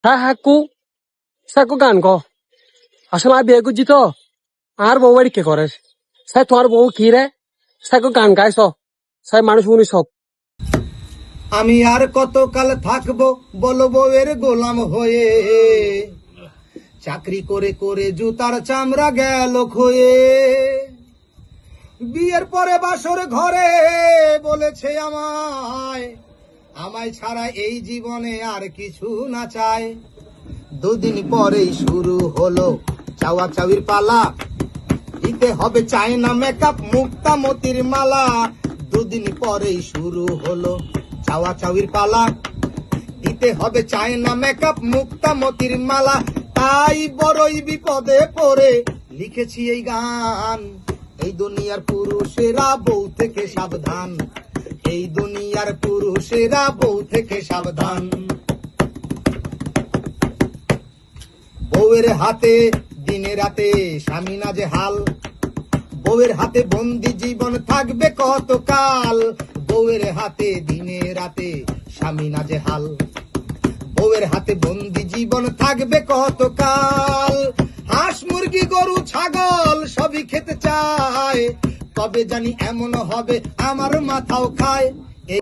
হ্যাঁ হ্যাঁ কু সাকু গান গ আসলে আমি বিয়ে করছি তো আর বউ বাড়ি কে করে সাই তোমার বউ কি রে সাকু গান গাইছ সাই মানুষ মুনি সব আমি আর কতকাল থাকবো বলো বউয়ের গোলাম হয়ে, চাকরি করে করে জুতার চামড়া গেল ক্ষয়ে। বিয়ের পরে বাসর ঘরে বলেছে আমায়, আমায় ছাড়া এই জীবনে আর কিছু না চায়। দুদিন পরেই শুরু হলো চাওয়া চাওয়ির পালা, দিতে হবে চায়না মেকআপ মুক্তা মতির মালা। দুদিন পরেই শুরু হলো চাওয়া চাওয়ির পালা, দিতে হবে চায়না মেকআপ মুক্তা মতির মালা। তাই বড়ই বিপদে পড়ে লিখেছি এই গান, এই দুনিয়ার পুরুষেরা বউ থেকে সাবধান, এই দুনিয়ার পুরুষেরা বউ থেকে সাবধান। বউয়ের হাতে দিনে রাতে স্বামী না যে হাল, বউয়ের হাতে বন্দি জীবন থাকবে কতকাল। বউয়ের হাতে দিনে রাতে স্বামী না যে হাল, বউয়ের হাতে বন্দি জীবন থাকবে কতকাল। হাঁস মুরগি গরু ছাগল সবই খেতে চায়, তবে জানি এমন হবে আমার মাথাও খায়।